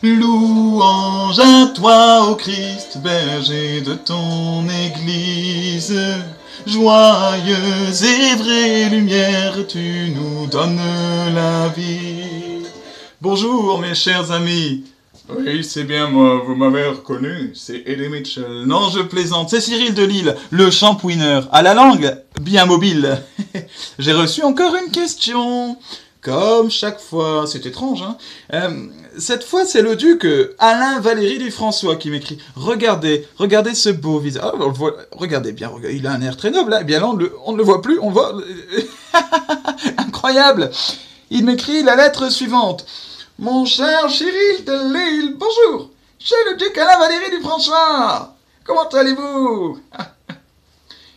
Louange à toi, ô Christ, berger de ton Église. Joyeuse et vraie lumière, tu nous donnes la vie. Bonjour mes chers amis. Oui, c'est bien moi, vous m'avez reconnu, c'est Eddie Mitchell. Non, je plaisante, c'est Cyril de Lille, le shampooineur, à la langue bien mobile. J'ai reçu encore une question. Comme chaque fois, c'est étrange, hein. Cette fois, c'est le duc Alain Valéry Dufrançois qui m'écrit. Regardez ce beau visage. Ah, on le voit, regardez bien, il a un air très noble, hein. Bien là, on ne le voit plus, on voit... Incroyable. Il m'écrit la lettre suivante. Mon cher Cyril de Lille, bonjour. C'est le duc Alain Valéry Dufrançois. Comment allez-vous?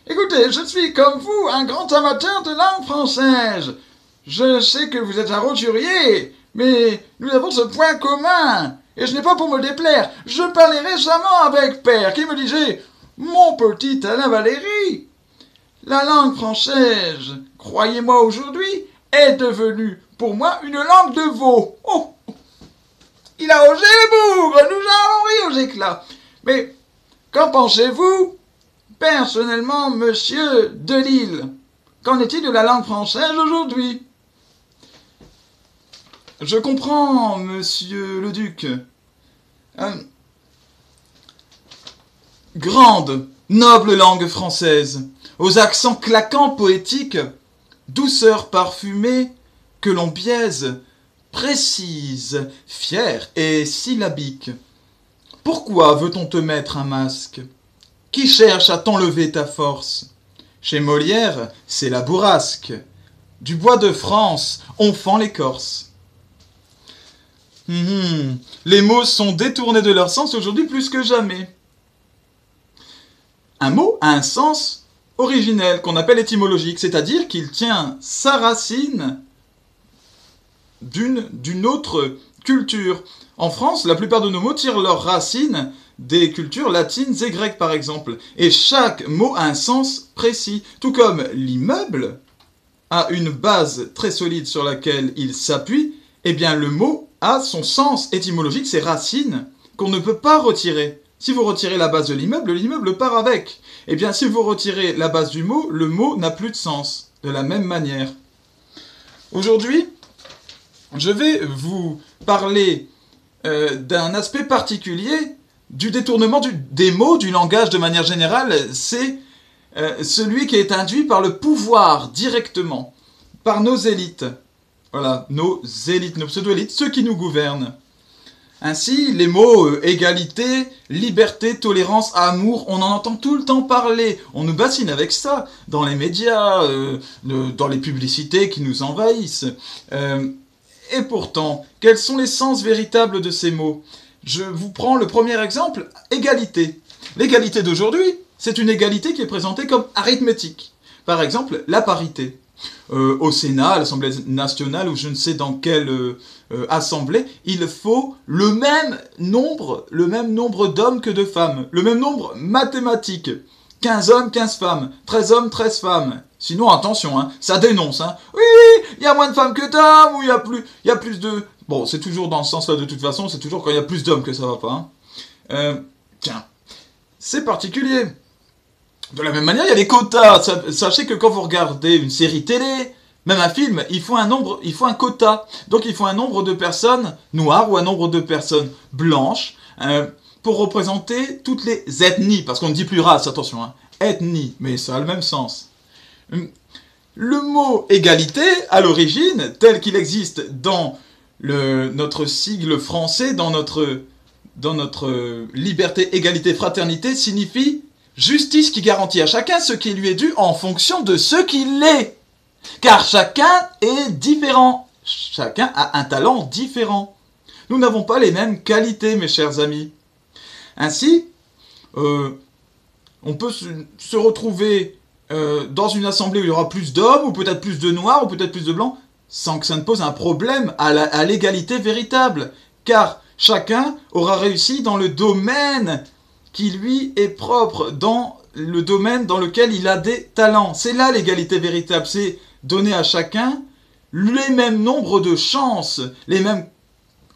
Écoutez, je suis comme vous un grand amateur de langue française. Je sais que vous êtes un roturier, mais nous avons ce point commun. Et ce n'est pas pour me déplaire. Je parlais récemment avec Père qui me disait « Mon petit Alain Valéry, la langue française, croyez-moi aujourd'hui, est devenue pour moi une langue de veau. » Oh, il a osé le bougre, nous avons ri aux éclats. Mais qu'en pensez-vous, personnellement, monsieur Delille? Qu'en est-il de la langue française aujourd'hui? Je comprends, monsieur le duc. Grande, noble langue française, aux accents claquants poétiques, douceur parfumée que l'on biaise, précise, fière et syllabique. Pourquoi veut-on te mettre un masque? Qui cherche à t'enlever ta force? Chez Molière, c'est la bourrasque. Du bois de France, on fend l'écorce. Les mots sont détournés de leur sens aujourd'hui plus que jamais. Un mot a un sens originel qu'on appelle étymologique, c'est-à-dire qu'il tient sa racine d'une autre culture. En France, la plupart de nos mots tirent leurs racines des cultures latines et grecques, par exemple. Et chaque mot a un sens précis. Tout comme l'immeuble a une base très solide sur laquelle il s'appuie, eh bien le mot a son sens étymologique, ses racines, qu'on ne peut pas retirer. Si vous retirez la base de l'immeuble part avec. Eh bien, si vous retirez la base du mot, le mot n'a plus de sens. De la même manière. Aujourd'hui, je vais vous parler d'un aspect particulier du détournement des mots, du langage de manière générale. C'est celui qui est induit par le pouvoir directement, par nos élites. Voilà, nos élites, nos pseudo-élites, ceux qui nous gouvernent. Ainsi, les mots égalité, liberté, tolérance, amour, on en entend tout le temps parler. On nous bassine avec ça, dans les médias, dans les publicités qui nous envahissent. Et pourtant, quels sont les sens véritables de ces mots? Je vous prends le premier exemple, égalité. L'égalité d'aujourd'hui, c'est une égalité qui est présentée comme arithmétique. Par exemple, la parité. Au Sénat, à l'Assemblée nationale, ou je ne sais dans quelle assemblée, il faut le même nombre d'hommes que de femmes. Le même nombre mathématique. 15 hommes, 15 femmes. 13 hommes, 13 femmes. Sinon, attention, hein, ça dénonce. Hein. Oui, il y a moins de femmes que d'hommes, ou il y a plus de... Bon, c'est toujours dans ce sens-là de toute façon, c'est toujours quand il y a plus d'hommes que ça va pas. Hein. Tiens, c'est particulier. De la même manière, il y a les quotas. Sachez que quand vous regardez une série télé, même un film, il faut un quota. Donc il faut un nombre de personnes noires ou un nombre de personnes blanches pour représenter toutes les ethnies. Parce qu'on ne dit plus race, attention, hein. Ethnie, mais ça a le même sens. Le mot égalité, à l'origine, tel qu'il existe dans notre sigle français, dans notre liberté, égalité, fraternité, signifie justice qui garantit à chacun ce qui lui est dû en fonction de ce qu'il est. Car chacun est différent. Chacun a un talent différent. Nous n'avons pas les mêmes qualités, mes chers amis. Ainsi, on peut se retrouver dans une assemblée où il y aura plus d'hommes, ou peut-être plus de noirs, ou peut-être plus de blancs, sans que ça ne pose un problème à l'égalité véritable. Car chacun aura réussi dans le domaine qui lui est propre, dans le domaine dans lequel il a des talents. C'est là l'égalité véritable, c'est donner à chacun les mêmes nombres de chances, les mêmes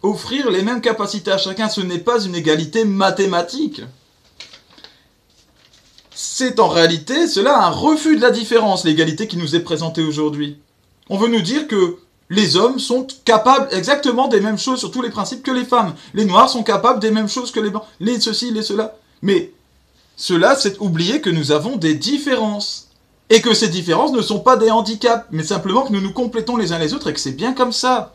offrir les mêmes capacités à chacun. Ce n'est pas une égalité mathématique. C'est en réalité, cela, un refus de la différence, l'égalité qui nous est présentée aujourd'hui. On veut nous dire que les hommes sont capables exactement des mêmes choses sur tous les principes que les femmes. Les noirs sont capables des mêmes choses que les blancs. Les ceci, les cela. Mais cela, c'est oublier que nous avons des différences. Et que ces différences ne sont pas des handicaps, mais simplement que nous nous complétons les uns les autres et que c'est bien comme ça.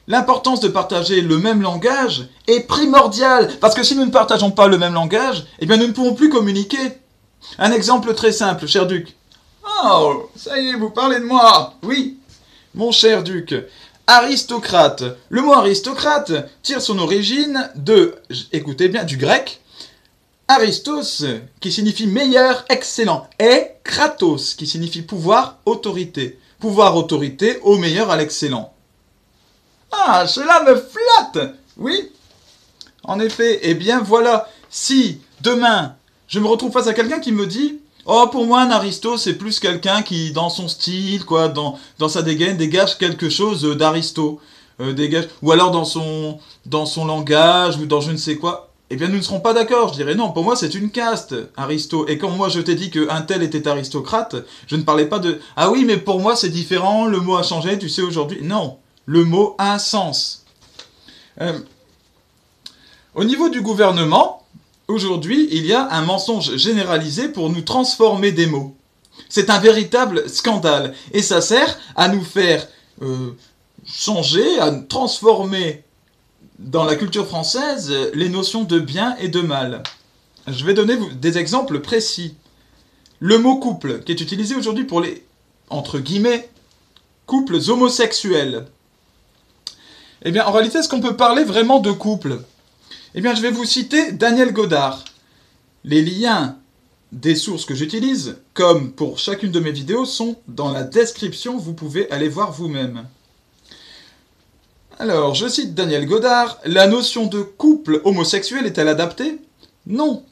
L'importance de partager le même langage est primordiale, parce que si nous ne partageons pas le même langage, eh bien nous ne pouvons plus communiquer. Un exemple très simple, cher Duc. Oh, ça y est, vous parlez de moi. Oui, mon cher Duc. Aristocrate. Le mot aristocrate tire son origine de, écoutez bien, du grec, Aristos, qui signifie meilleur, excellent, et kratos, qui signifie pouvoir, autorité. Pouvoir, autorité, au meilleur, à l'excellent. Ah, cela me flatte. Oui, en effet. Eh bien, voilà. Si, demain, je me retrouve face à quelqu'un qui me dit « Oh, pour moi, un aristo, c'est plus quelqu'un qui, dans son style, quoi, dans sa dégaine, dégage quelque chose d'aristo. Dégage, ou alors dans son langage, ou dans je ne sais quoi. » Eh bien, nous ne serons pas d'accord. Je dirais non, pour moi, c'est une caste, aristo. Et quand moi, je t'ai dit qu'un tel était aristocrate, je ne parlais pas de « Ah oui, mais pour moi, c'est différent, le mot a changé, tu sais, aujourd'hui. » Non. Le mot a un sens. Au niveau du gouvernement, aujourd'hui, il y a un mensonge généralisé pour nous transformer des mots. C'est un véritable scandale. Et ça sert à nous faire changer, à transformer dans la culture française les notions de bien et de mal. Je vais donner des exemples précis. Le mot couple, qui est utilisé aujourd'hui pour les, entre guillemets, couples homosexuels. Eh bien, en réalité, est-ce qu'on peut parler vraiment de couple? Eh bien, je vais vous citer Daniel Godard. Les liens des sources que j'utilise, comme pour chacune de mes vidéos, sont dans la description, vous pouvez aller voir vous-même. Alors, je cite Daniel Godard. La notion de couple homosexuel est-elle adaptée? Non.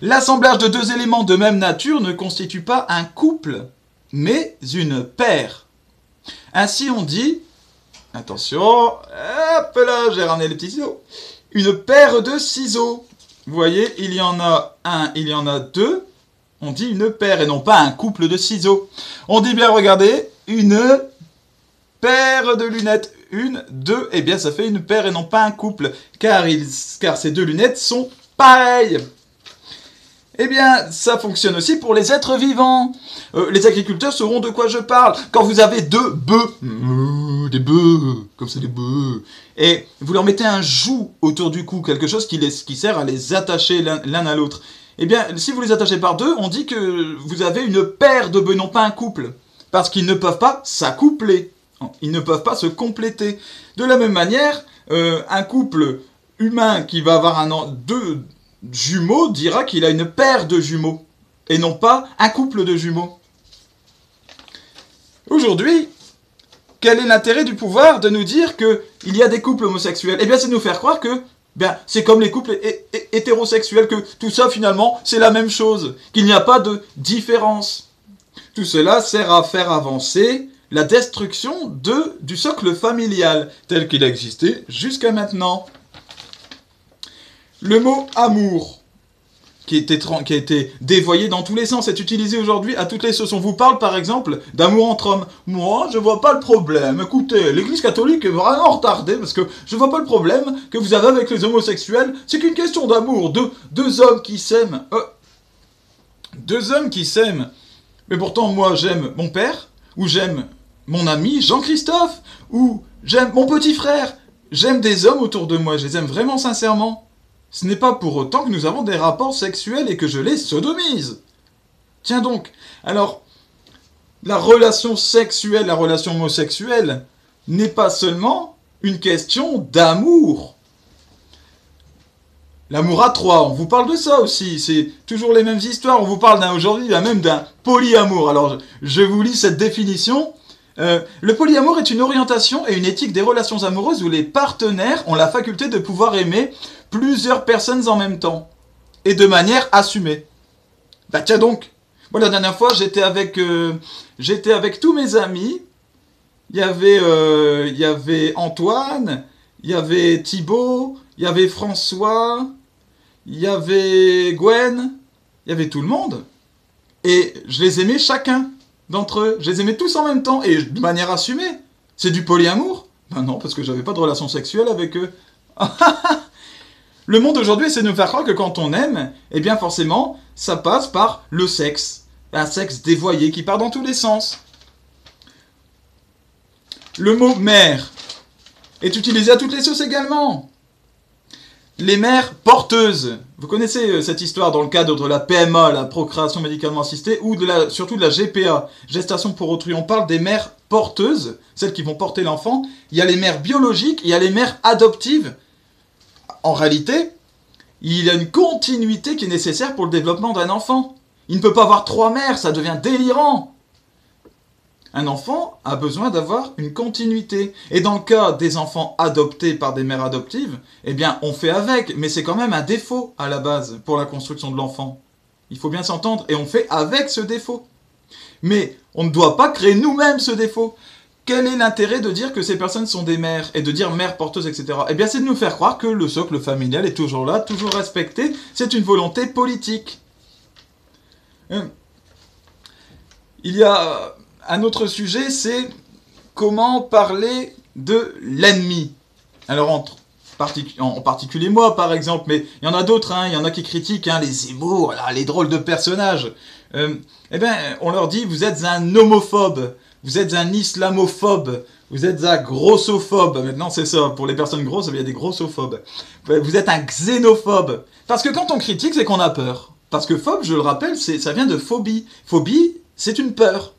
L'assemblage de deux éléments de même nature ne constitue pas un couple, mais une paire. Ainsi, on dit... Attention, hop là, j'ai ramené les petits ciseaux. Une paire de ciseaux. Vous voyez, il y en a un, il y en a deux. On dit une paire et non pas un couple de ciseaux. On dit bien, regardez, une paire de lunettes. Une, deux, eh bien ça fait une paire et non pas un couple. Car ces deux lunettes sont pareilles. Eh bien, ça fonctionne aussi pour les êtres vivants. Les agriculteurs sauront de quoi je parle. Quand vous avez deux bœufs, des bœufs, comme ça des bœufs, et vous leur mettez un joug autour du cou, quelque chose qui sert à les attacher l'un à l'autre. Eh bien, si vous les attachez par deux, on dit que vous avez une paire de bœufs, non pas un couple. Parce qu'ils ne peuvent pas s'accoupler. Ils ne peuvent pas se compléter. De la même manière, un couple humain qui va avoir deux jumeaux dira qu'il a une paire de jumeaux, et non pas un couple de jumeaux. Aujourd'hui, quel est l'intérêt du pouvoir de nous dire qu'il y a des couples homosexuels? Eh bien, c'est de nous faire croire que c'est comme les couples hétérosexuels, que tout ça, finalement, c'est la même chose, qu'il n'y a pas de différence. Tout cela sert à faire avancer la destruction du socle familial, tel qu'il existait jusqu'à maintenant. Le mot « amour », qui a été dévoyé dans tous les sens, est utilisé aujourd'hui à toutes les sauces. On vous parle par exemple d'amour entre hommes. Moi, je vois pas le problème. Écoutez, l'église catholique est vraiment retardée parce que je vois pas le problème que vous avez avec les homosexuels. C'est qu'une question d'amour. Deux hommes qui s'aiment. Deux hommes qui s'aiment. Mais pourtant, moi, j'aime mon père, ou j'aime mon ami Jean-Christophe, ou j'aime mon petit frère. J'aime des hommes autour de moi, je les aime vraiment sincèrement. Ce n'est pas pour autant que nous avons des rapports sexuels et que je les sodomise. Tiens donc, alors, la relation sexuelle, la relation homosexuelle, n'est pas seulement une question d'amour. L'amour à trois, on vous parle de ça aussi, c'est toujours les mêmes histoires, on vous parle aujourd'hui même d'un polyamour. Alors, je vous lis cette définition. Le polyamour est une orientation et une éthique des relations amoureuses où les partenaires ont la faculté de pouvoir aimer plusieurs personnes en même temps et de manière assumée. Bah tiens donc, moi la dernière fois j'étais avec tous mes amis, il y avait Antoine, il y avait Thibaut, il y avait François, il y avait Gwen, il y avait tout le monde. Et je les aimais chacun d'entre eux. Je les aimais tous en même temps et de manière assumée. C'est du polyamour? Ben non, parce que j'avais pas de relation sexuelle avec eux. Le monde aujourd'hui essaie de nous faire croire que quand on aime, eh bien forcément, ça passe par le sexe. Un sexe dévoyé qui part dans tous les sens. Le mot mère est utilisé à toutes les sauces également. Les mères porteuses. Vous connaissez cette histoire dans le cadre de la PMA, la procréation médicalement assistée, ou surtout de la GPA, gestation pour autrui. On parle des mères porteuses, celles qui vont porter l'enfant. Il y a les mères biologiques, il y a les mères adoptives. En réalité, il y a une continuité qui est nécessaire pour le développement d'un enfant. Il ne peut pas avoir 3 mères, ça devient délirant. Un enfant a besoin d'avoir une continuité. Et dans le cas des enfants adoptés par des mères adoptives, eh bien, on fait avec, mais c'est quand même un défaut à la base pour la construction de l'enfant. Il faut bien s'entendre, et on fait avec ce défaut. Mais on ne doit pas créer nous-mêmes ce défaut. Quel est l'intérêt de dire que ces personnes sont des mères, et de dire mères porteuses, etc. Eh bien, c'est de nous faire croire que le socle familial est toujours là, toujours respecté. C'est une volonté politique. Il y a un autre sujet, c'est comment parler de l'ennemi. Alors, en particulier moi, par exemple, mais il y en a d'autres, hein, il y en a qui critiquent les Zemmour, les drôles de personnages. Eh bien, on leur dit, vous êtes un homophobe, vous êtes un islamophobe, vous êtes un grossophobe. Maintenant, c'est ça, pour les personnes grosses, il y a des grossophobes. Vous êtes un xénophobe. Parce que quand on critique, c'est qu'on a peur. Parce que phobe, je le rappelle, ça vient de phobie. Phobie, c'est une peur.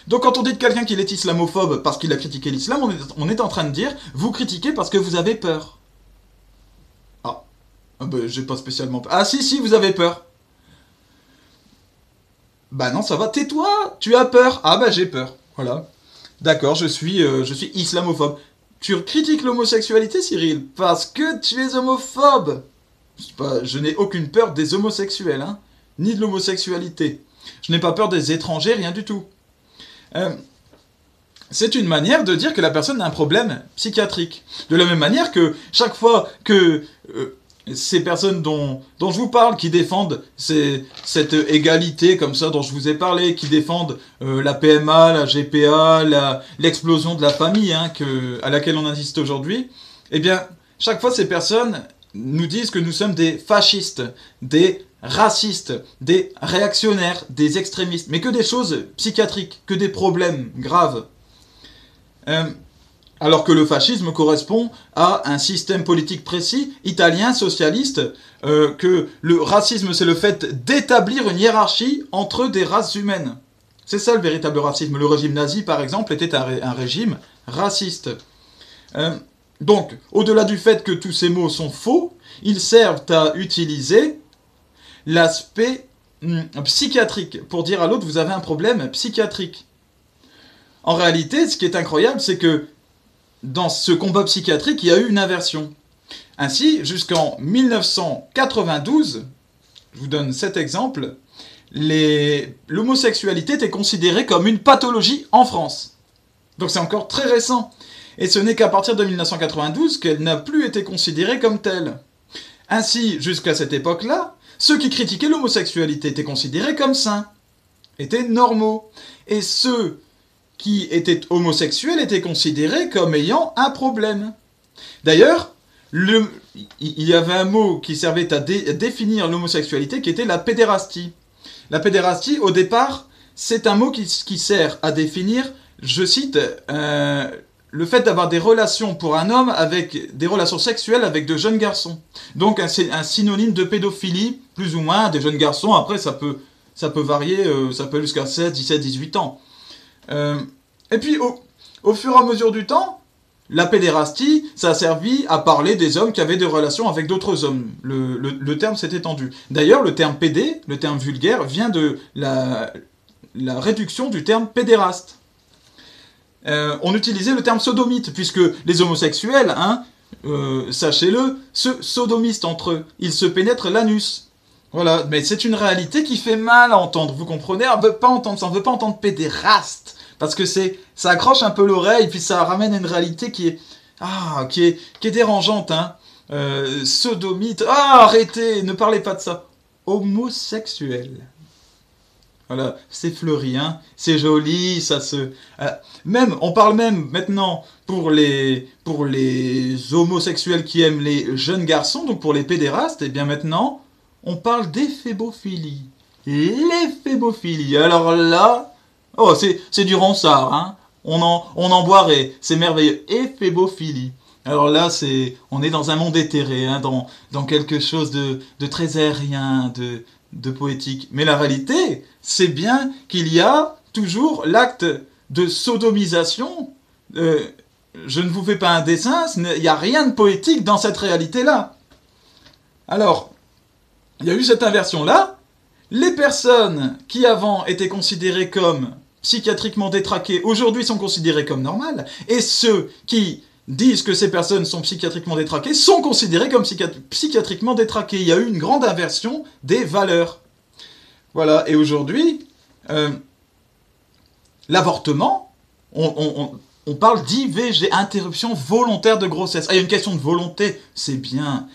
Donc quand on dit de quelqu'un qu'il est islamophobe parce qu'il a critiqué l'islam, on est en train de dire, vous critiquez parce que vous avez peur. Ah ben, j'ai pas spécialement peur. Ah si, vous avez peur. Bah non, ça va, tais-toi, tu as peur. Ah bah j'ai peur, voilà. D'accord, je suis islamophobe. Tu critiques l'homosexualité, Cyril, parce que tu es homophobe. Je n'ai aucune peur des homosexuels, hein, ni de l'homosexualité. Je n'ai pas peur des étrangers, rien du tout. C'est une manière de dire que la personne a un problème psychiatrique. De la même manière que chaque fois que ces personnes dont je vous parle, qui défendent cette égalité comme ça dont je vous ai parlé, qui défendent la PMA, la GPA, l'explosion de la famille à laquelle on insiste aujourd'hui, eh bien, chaque fois ces personnes nous disent que nous sommes des fascistes, des racistes, des réactionnaires, des extrémistes, mais que des choses psychiatriques, que des problèmes graves. Alors que le fascisme correspond à un système politique précis, italien, socialiste, que le racisme c'est le fait d'établir une hiérarchie entre des races humaines. C'est ça le véritable racisme. Le régime nazi, par exemple, était un régime raciste. Donc, au-delà du fait que tous ces mots sont faux, ils servent à utiliser l'aspect psychiatrique pour dire à l'autre, vous avez un problème psychiatrique. En réalité, ce qui est incroyable, c'est que dans ce combat psychiatrique, il y a eu une inversion. Ainsi, jusqu'en 1992, je vous donne cet exemple, l'homosexualité était considérée comme une pathologie en France. Donc c'est encore très récent. Et ce n'est qu'à partir de 1992 qu'elle n'a plus été considérée comme telle. Ainsi, jusqu'à cette époque-là, ceux qui critiquaient l'homosexualité étaient considérés comme saints, étaient normaux. Et ceux qui étaient homosexuels étaient considérés comme ayant un problème. D'ailleurs, il y avait un mot qui servait à définir l'homosexualité qui était la pédérastie. La pédérastie, au départ, c'est un mot qui sert à définir, je cite, le fait d'avoir des relations pour un homme avec des relations sexuelles avec de jeunes garçons. Donc c'est un synonyme de pédophilie, plus ou moins, des jeunes garçons. Après, ça peut varier, ça peut aller jusqu'à 16, 17, 18 ans. Et puis, au fur et à mesure du temps, la pédérastie, ça a servi à parler des hommes qui avaient des relations avec d'autres hommes. Le terme s'est étendu. D'ailleurs, le terme pédé, le terme vulgaire, vient de la réduction du terme pédéraste. On utilisait le terme sodomite, puisque les homosexuels, sachez-le, se sodomisent entre eux. Ils se pénètrent l'anus. Voilà, mais c'est une réalité qui fait mal à entendre, vous comprenez? On ne veut pas entendre ça, on ne veut pas entendre pédéraste, Parce que ça accroche un peu l'oreille, puis ça ramène à une réalité qui est dérangeante, hein. Sodomite, arrêtez, ne parlez pas de ça. Homosexuel. Voilà, c'est fleuri, hein. C'est joli, ça se... on parle même maintenant pour les homosexuels qui aiment les jeunes garçons, donc pour les pédérastes, et bien maintenant, on parle d'éphébophilie. L'éphémophilie. Alors là, c'est du ronsard, hein. On en boirait, c'est merveilleux. Éphébophilie. Alors là, on est dans un monde éthéré, hein, dans quelque chose de très aérien, de poétique. Mais la réalité, c'est bien qu'il y a toujours l'acte de sodomisation. Je ne vous fais pas un dessin, il n'y a rien de poétique dans cette réalité-là. Alors, il y a eu cette inversion-là. Les personnes qui avant étaient considérées comme psychiatriquement détraquées, aujourd'hui sont considérées comme normales. Et ceux qui disent que ces personnes sont psychiatriquement détraquées sont considérés comme psychiatriquement détraqués. Il y a eu une grande inversion des valeurs. Voilà, et aujourd'hui, l'avortement, on parle d'IVG, interruption volontaire de grossesse. Il y a une question de volonté, c'est bien.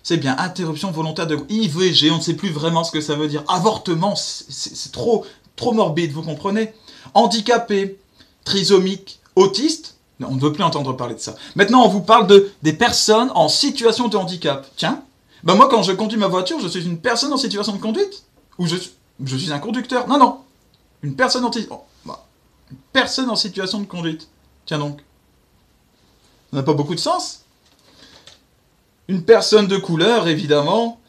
C'est bien, interruption volontaire de IVG, on ne sait plus vraiment ce que ça veut dire. Avortement, c'est trop morbide, vous comprenez? Handicapé, trisomique, autiste, on ne veut plus entendre parler de ça. Maintenant, on vous parle des personnes en situation de handicap. Tiens, moi quand je conduis ma voiture, je suis une personne en situation de conduite? Ou je suis un conducteur? Non, une personne personne en situation de conduite. Tiens donc. Ça n'a pas beaucoup de sens. Une personne de couleur, évidemment,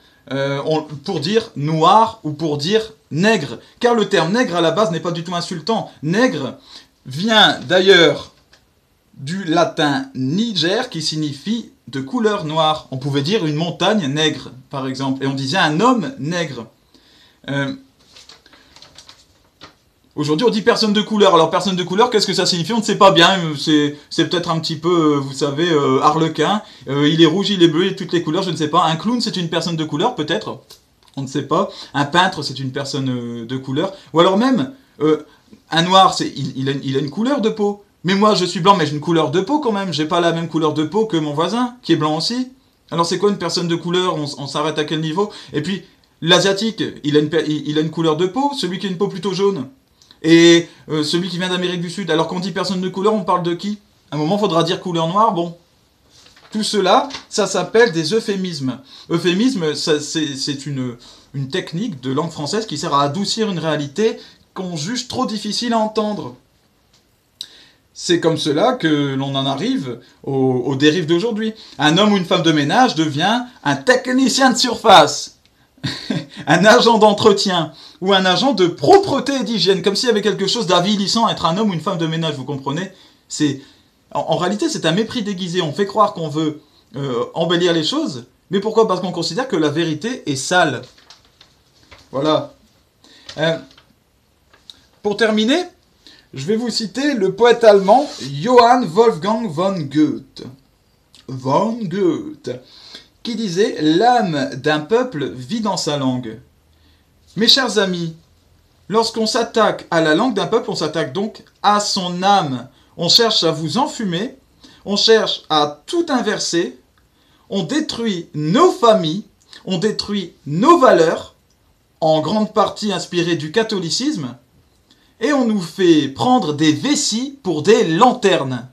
pour dire noir ou pour dire nègre. Car le terme nègre, à la base, n'est pas du tout insultant. Nègre vient d'ailleurs du latin niger, qui signifie de couleur noire. On pouvait dire une montagne nègre, par exemple. Et on disait un homme nègre. Aujourd'hui, on dit personne de couleur. Alors, personne de couleur, qu'est-ce que ça signifie? On ne sait pas bien. C'est peut-être un petit peu, vous savez, harlequin. Il est rouge, il est bleu, il est toutes les couleurs, je ne sais pas. Un clown, c'est une personne de couleur, peut-être. On ne sait pas. Un peintre, c'est une personne de couleur. Ou alors même, un noir, il a une couleur de peau. Mais moi, je suis blanc, mais j'ai une couleur de peau quand même. J'ai pas la même couleur de peau que mon voisin, qui est blanc aussi. Alors, c'est quoi une personne de couleur? On s'arrête à quel niveau? Et puis, l'asiatique, il a une couleur de peau, celui qui a une peau plutôt jaune. Et celui qui vient d'Amérique du Sud. Alors qu'on dit personne de couleur, on parle de qui? À un moment, il faudra dire couleur noire, bon. Tout cela, ça s'appelle des euphémismes. Euphémisme, c'est une technique de langue française qui sert à adoucir une réalité qu'on juge trop difficile à entendre. C'est comme cela que l'on en arrive aux dérives d'aujourd'hui. Un homme ou une femme de ménage devient un technicien de surface. Un agent d'entretien ou un agent de propreté et d'hygiène, comme s'il y avait quelque chose d'avilissant à être un homme ou une femme de ménage, vous comprenez? En réalité, c'est un mépris déguisé. On fait croire qu'on veut embellir les choses, mais pourquoi? Parce qu'on considère que la vérité est sale. Voilà. Pour terminer, je vais vous citer le poète allemand Johann Wolfgang von Goethe. Von Goethe, qui disait « L'âme d'un peuple vit dans sa langue ». Mes chers amis, lorsqu'on s'attaque à la langue d'un peuple, on s'attaque donc à son âme. On cherche à vous enfumer, on cherche à tout inverser, on détruit nos familles, on détruit nos valeurs, en grande partie inspirées du catholicisme, et on nous fait prendre des vessies pour des lanternes.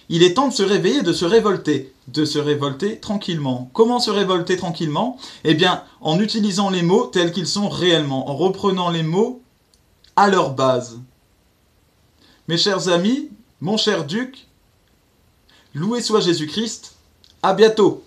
Il est temps de se réveiller, de se révolter tranquillement. Comment se révolter tranquillement? Eh bien, en utilisant les mots tels qu'ils sont réellement, en reprenant les mots à leur base. Mes chers amis, mon cher Duc, loué soit Jésus-Christ, à bientôt.